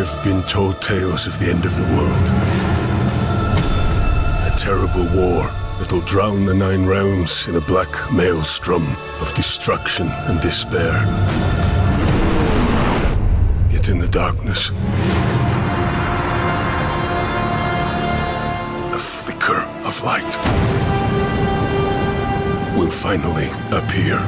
I've been told tales of the end of the world. A terrible war that'll drown the 9 realms in a black maelstrom of destruction and despair. Yet in the darkness, a flicker of light will finally appear.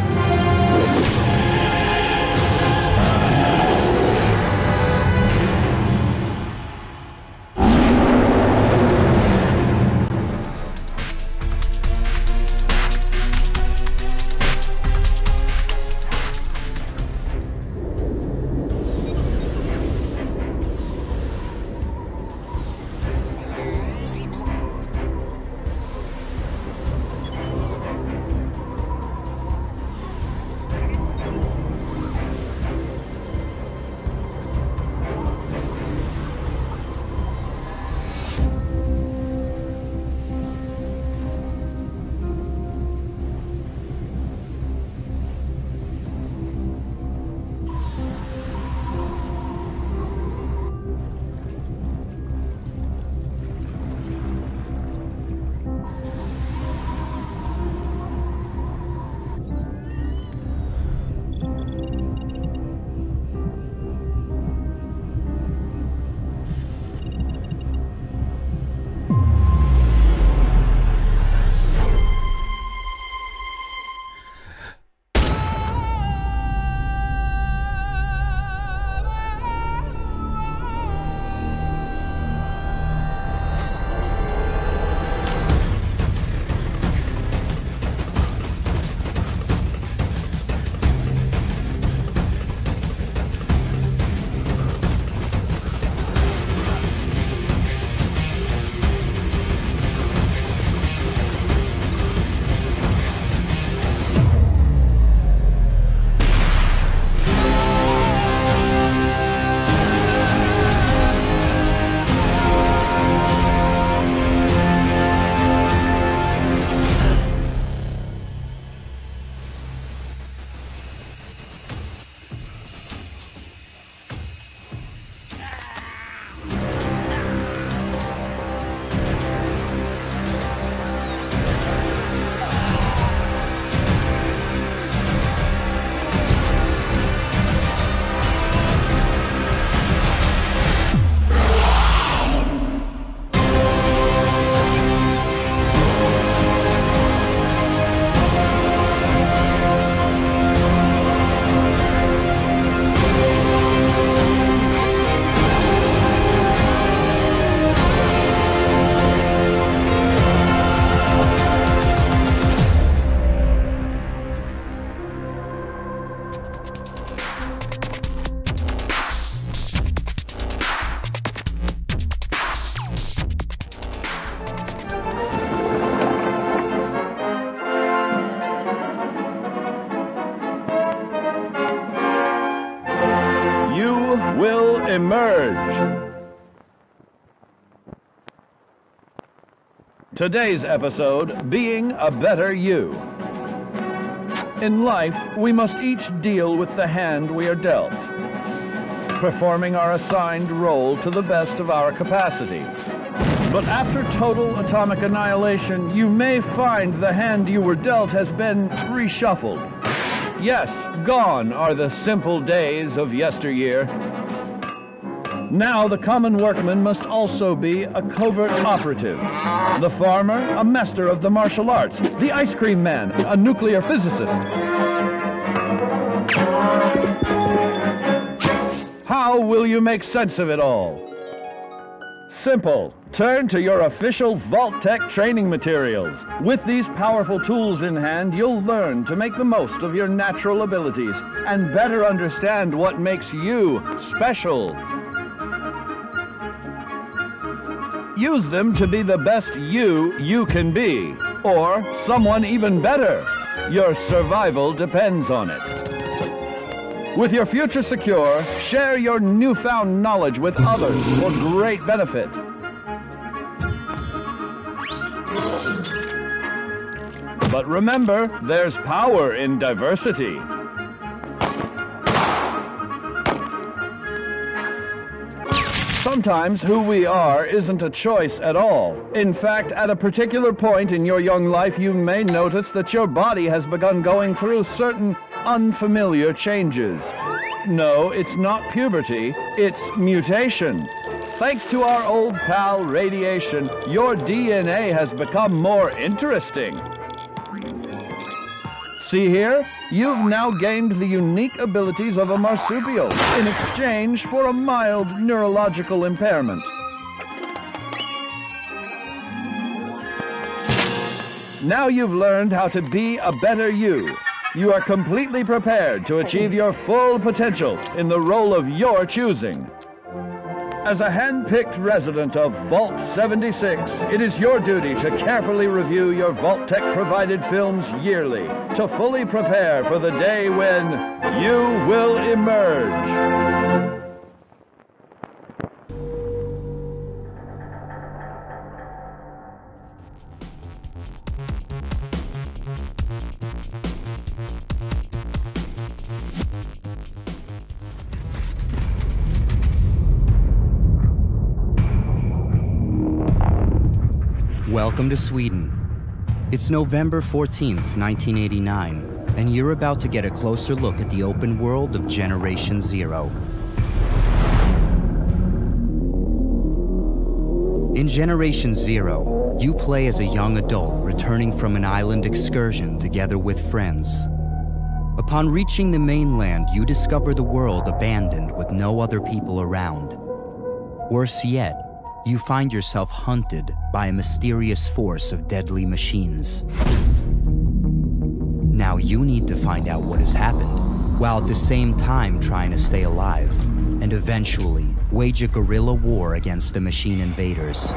Will emerge. Today's episode, Being a Better You. In life, we must each deal with the hand we are dealt, performing our assigned role to the best of our capacity. But after total atomic annihilation, you may find the hand you were dealt has been reshuffled. Yes, gone are the simple days of yesteryear. Now the common workman must also be a covert operative. The farmer, a master of the martial arts. The ice cream man, a nuclear physicist. How will you make sense of it all? Simple. Turn to your official Vault-Tec training materials. With these powerful tools in hand, you'll learn to make the most of your natural abilities and better understand what makes you special. Use them to be the best you can be, or someone even better. Your survival depends on it. With your future secure, share your newfound knowledge with others for great benefit. But remember, there's power in diversity. Sometimes who we are isn't a choice at all. In fact, at a particular point in your young life, you may notice that your body has begun going through certain unfamiliar changes. No, it's not puberty, it's mutation. Thanks to our old pal radiation, your DNA has become more interesting. See here? You've now gained the unique abilities of a marsupial in exchange for a mild neurological impairment. Now you've learned how to be a better you. You are completely prepared to achieve your full potential in the role of your choosing. As a hand-picked resident of Vault 76, it is your duty to carefully review your Vault-Tec-provided films yearly to fully prepare for the day when you will emerge. Welcome to Sweden. It's November 14th, 1989, and you're about to get a closer look at the open world of Generation Zero. In Generation Zero, you play as a young adult returning from an island excursion together with friends. Upon reaching the mainland, you discover the world abandoned with no other people around. Worse yet, you find yourself hunted by a mysterious force of deadly machines. Now you need to find out what has happened, while at the same time trying to stay alive, and eventually wage a guerrilla war against the machine invaders.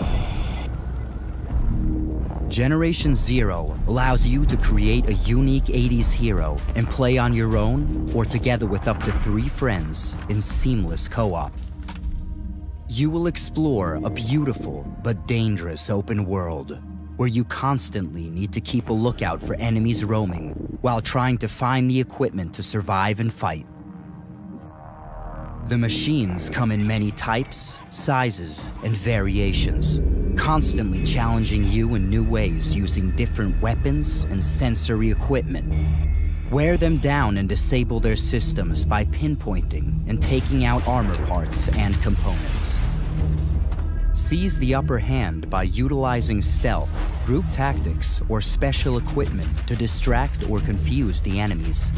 Generation Zero allows you to create a unique 80s hero and play on your own or together with up to 3 friends in seamless co-op. You will explore a beautiful but dangerous open world where you constantly need to keep a lookout for enemies roaming while trying to find the equipment to survive and fight. The machines come in many types, sizes, and variations, constantly challenging you in new ways using different weapons and sensory equipment. Wear them down and disable their systems by pinpointing and taking out armor parts and components. Seize the upper hand by utilizing stealth, group tactics, or special equipment to distract or confuse the enemies.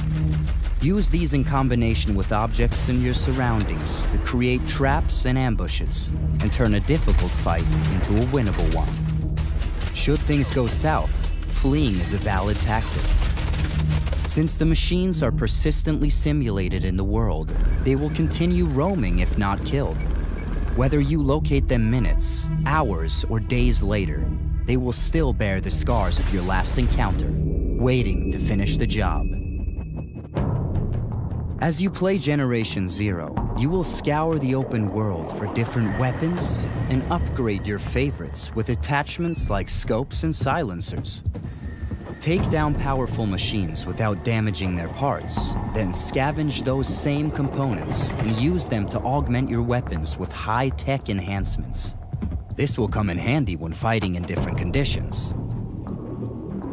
Use these in combination with objects in your surroundings to create traps and ambushes, and turn a difficult fight into a winnable one. Should things go south, fleeing is a valid tactic. Since the machines are persistently simulated in the world, they will continue roaming if not killed. Whether you locate them minutes, hours, or days later, they will still bear the scars of your last encounter, waiting to finish the job. As you play Generation Zero, you will scour the open world for different weapons and upgrade your favorites with attachments like scopes and silencers. Take down powerful machines without damaging their parts, then scavenge those same components and use them to augment your weapons with high-tech enhancements. This will come in handy when fighting in different conditions.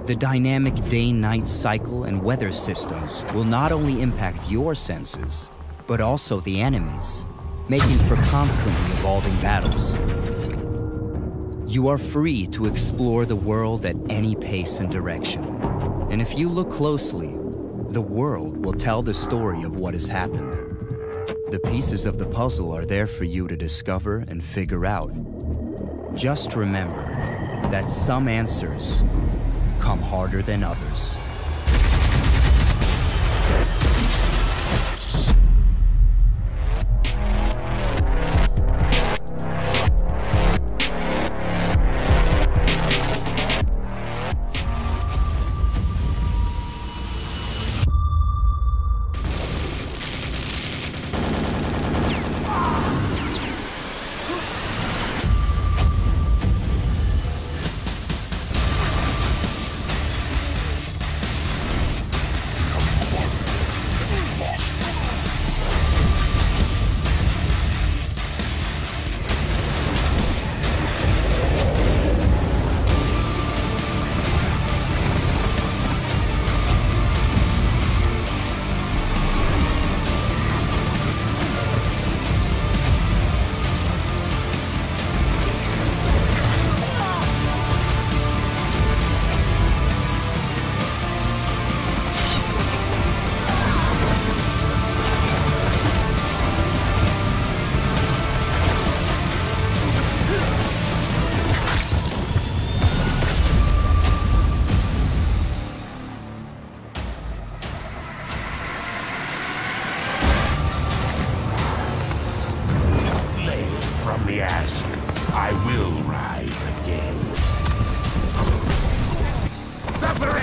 The dynamic day-night cycle and weather systems will not only impact your senses, but also the enemies, making for constantly evolving battles. You are free to explore the world at any pace and direction. And if you look closely, the world will tell the story of what has happened. The pieces of the puzzle are there for you to discover and figure out. Just remember that some answers come harder than others.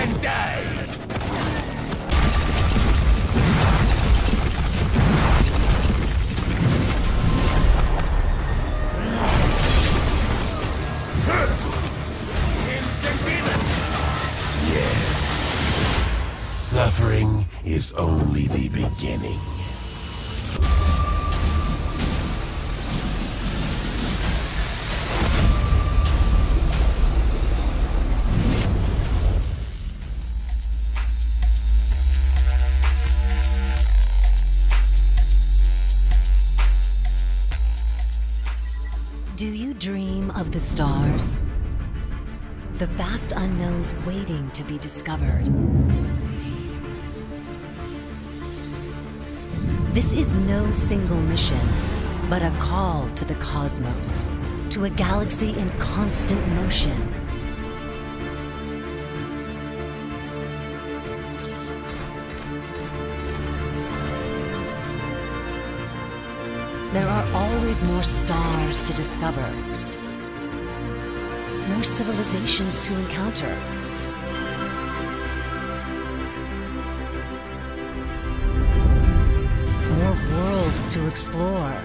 and die! Yes. Suffering is only the beginning. Do you dream of the stars? The vast unknowns waiting to be discovered. This is no single mission, but a call to the cosmos, to a galaxy in constant motion. There are always more stars to discover, more civilizations to encounter. More worlds to explore.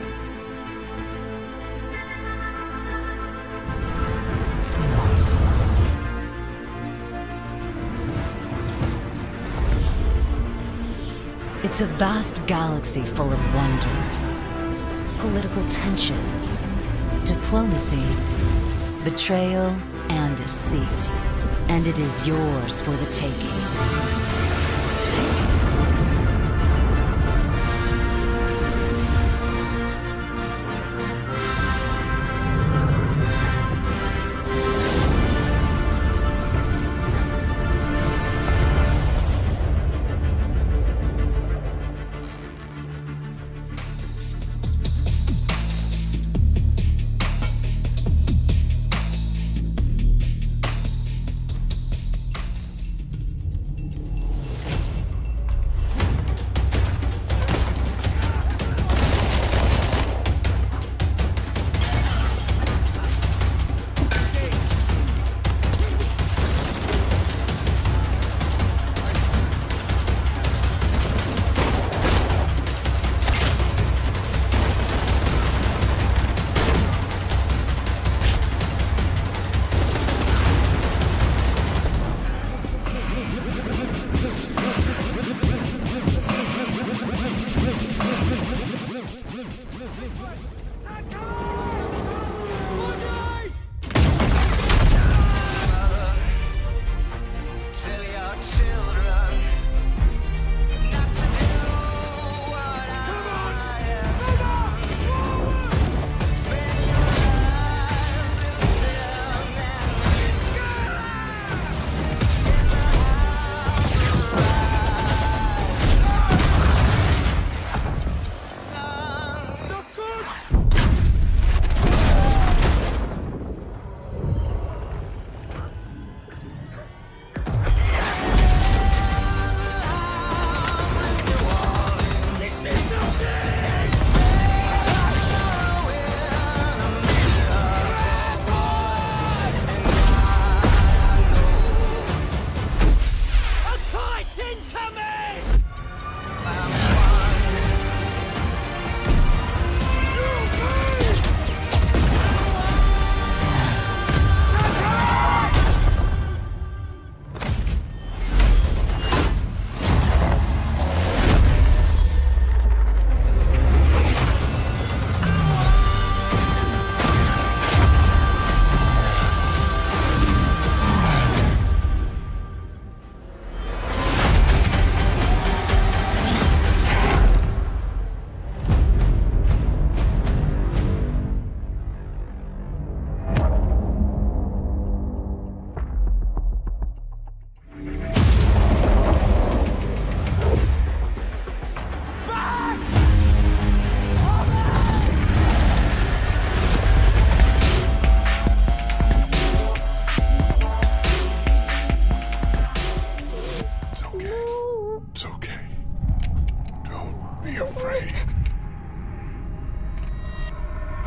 It's a vast galaxy full of wonders. Political tension, diplomacy, betrayal, and deceit. And it is yours for the taking.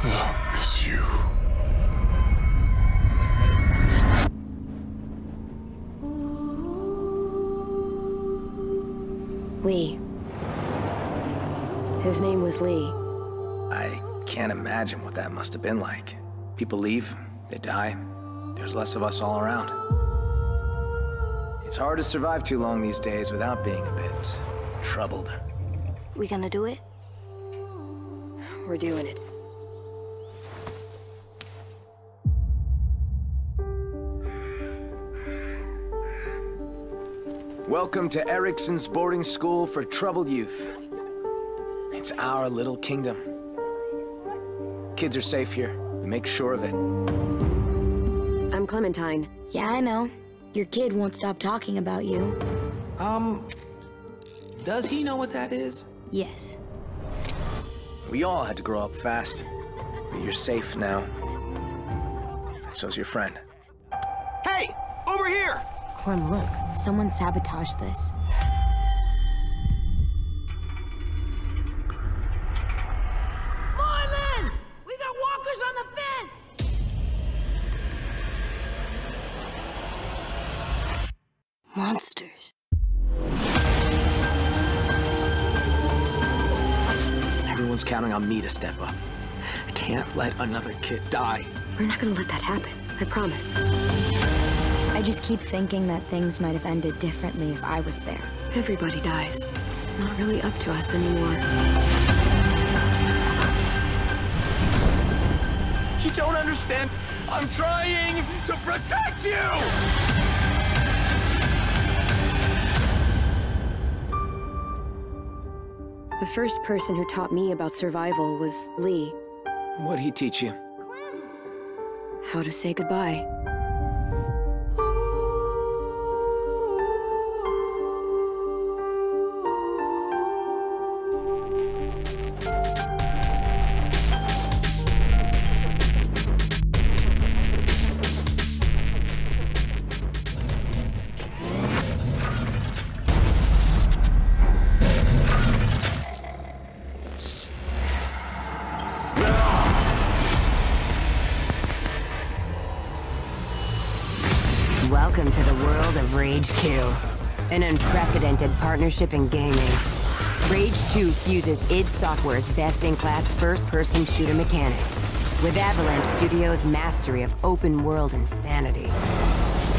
I'll miss you. Lee. His name was Lee. I can't imagine what that must have been like. People leave, they die, there's less of us all around. It's hard to survive too long these days without being a bit troubled. We gonna do it? We're doing it. Welcome to Erickson's boarding school for troubled youth. It's our little kingdom. Kids are safe here. We make sure of it. I'm Clementine. Yeah, I know. Your kid won't stop talking about you. Does he know what that is? Yes. We all had to grow up fast, but you're safe now. And so's your friend. Hey! Over here! Clem, look. Someone sabotaged this. Marlin! We got walkers on the fence! Monsters. Everyone's counting on me to step up. I can't let another kid die. We're not gonna let that happen. I promise. I just keep thinking that things might have ended differently if I was there. Everybody dies. It's not really up to us anymore. You don't understand. I'm trying to protect you! The first person who taught me about survival was Lee. What'd he teach you? How to say goodbye. Welcome to the world of Rage 2, an unprecedented partnership in gaming. Rage 2 fuses id Software's best-in-class first-person shooter mechanics with Avalanche Studios' mastery of open-world insanity.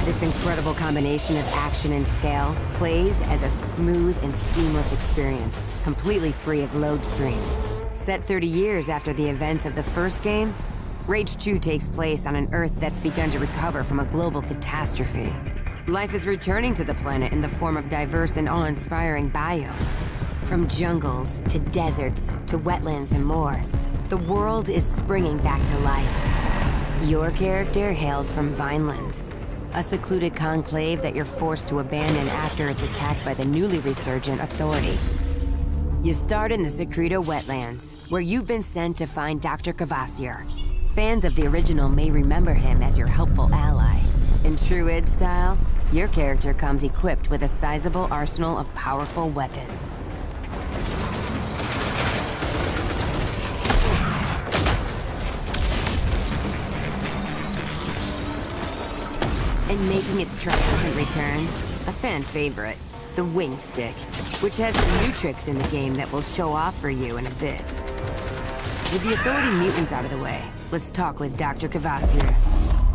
This incredible combination of action and scale plays as a smooth and seamless experience, completely free of load screens. Set 30 years after the events of the first game, Rage 2 takes place on an Earth that's begun to recover from a global catastrophe. Life is returning to the planet in the form of diverse and awe-inspiring biomes. From jungles, to deserts, to wetlands and more, the world is springing back to life. Your character hails from Vineland, a secluded conclave that you're forced to abandon after it's attacked by the newly resurgent Authority. You start in the Secreto wetlands, where you've been sent to find Dr. Cavassier. Fans of the original may remember him as your helpful ally. In true id style, your character comes equipped with a sizable arsenal of powerful weapons. And making its triumphant return, a fan favorite, the Wing Stick, which has some new tricks in the game that we'll show off for you in a bit. With the Authority mutants out of the way, let's talk with Dr. Cavassier.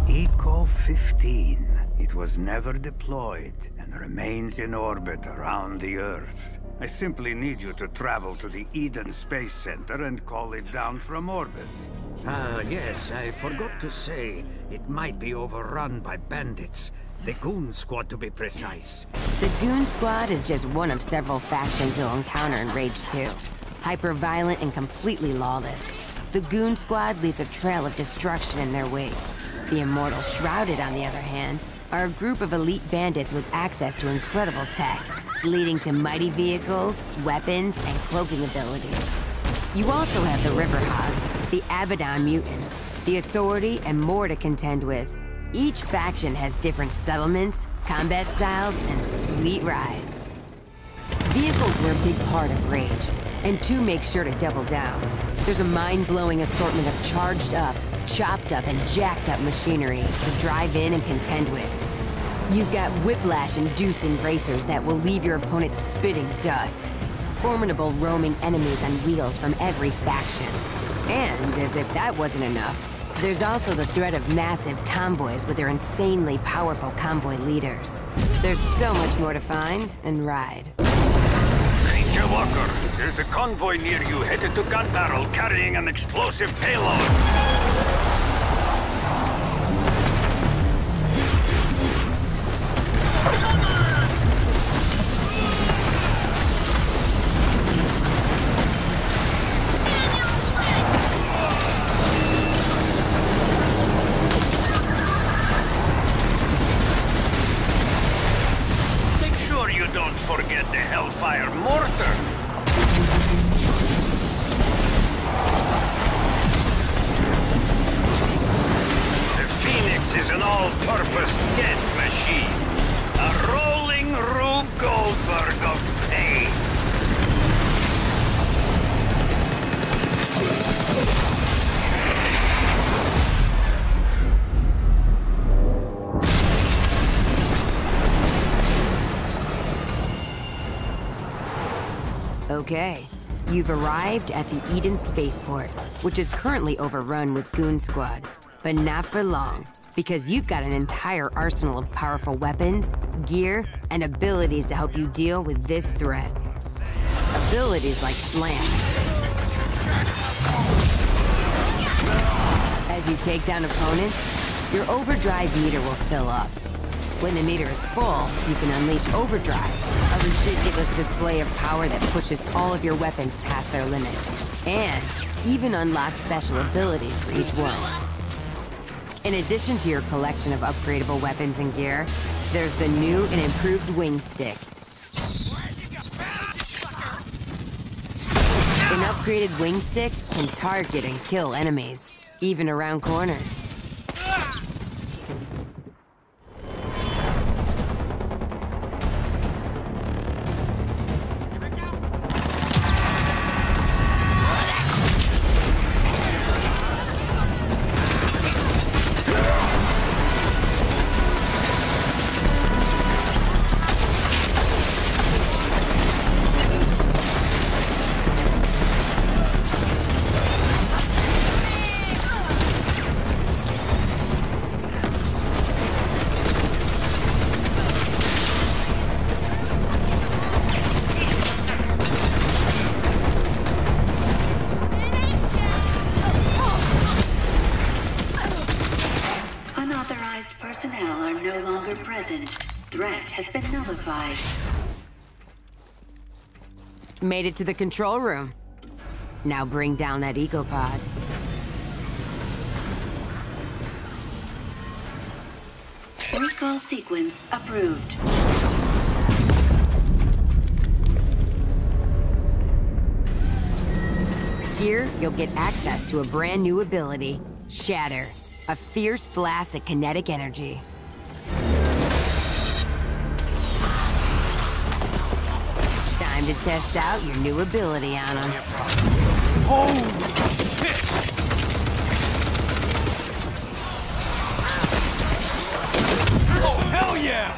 Eco 15. It was never deployed and remains in orbit around the Earth. I simply need you to travel to the Eden Space Center and call it down from orbit. Ah, yes, I forgot to say, it might be overrun by bandits. The Goon Squad, to be precise. The Goon Squad is just one of several factions you'll encounter in Rage 2. Hyper-violent and completely lawless, the Goon Squad leaves a trail of destruction in their wake. The Immortal Shrouded, on the other hand, are a group of elite bandits with access to incredible tech, leading to mighty vehicles, weapons, and cloaking abilities. You also have the Riverhogs, the Abaddon mutants, the Authority, and more to contend with. Each faction has different settlements, combat styles, and sweet rides. Vehicles were a big part of Rage, and 2 makes sure to double down. There's a mind-blowing assortment of charged up, chopped up, and jacked up machinery to drive in and contend with. You've got whiplash-inducing racers that will leave your opponent spitting dust. Formidable roaming enemies on wheels from every faction. And, as if that wasn't enough, there's also the threat of massive convoys with their insanely powerful convoy leaders. There's so much more to find and ride. Ranger Walker, there's a convoy near you headed to Gun Barrel carrying an explosive payload. Don't forget the Hellfire Mortar! The Phoenix is an all-purpose death machine. A rolling Rube Goldberg of pain. Okay, you've arrived at the Eden spaceport, which is currently overrun with Goon Squad. But not for long, because you've got an entire arsenal of powerful weapons, gear, and abilities to help you deal with this threat. Abilities like Slam. As you take down opponents, your overdrive meter will fill up. When the meter is full, you can unleash Overdrive, a ridiculous display of power that pushes all of your weapons past their limit, and even unlock special abilities for each one. In addition to your collection of upgradable weapons and gear, there's the new and improved Wing Stick. An upgraded Wing Stick can target and kill enemies, even around corners. Personnel are no longer present. Threat has been nullified. Made it to the control room. Now bring down that ecopod. Recall sequence approved. Here, you'll get access to a brand new ability, Shatter. A fierce blast of kinetic energy. Time to test out your new ability on him. Holy shit! Oh, hell yeah!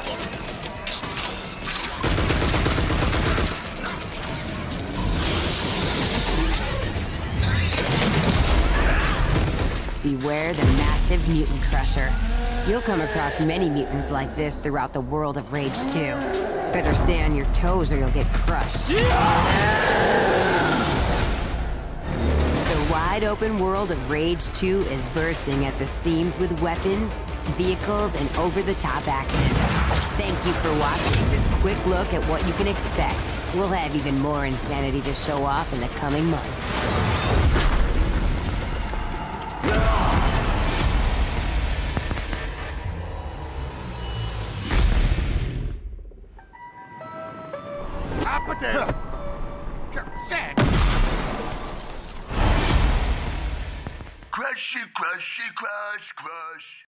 Beware the massive mutant crusher. You'll come across many mutants like this throughout the world of Rage 2. Better stay on your toes or you'll get crushed. The wide open world of Rage 2 is bursting at the seams with weapons, vehicles, and over-the-top action. Thank you for watching this quick look at what you can expect. We'll have even more insanity to show off in the coming months. Crushy, crushy, crush, crush.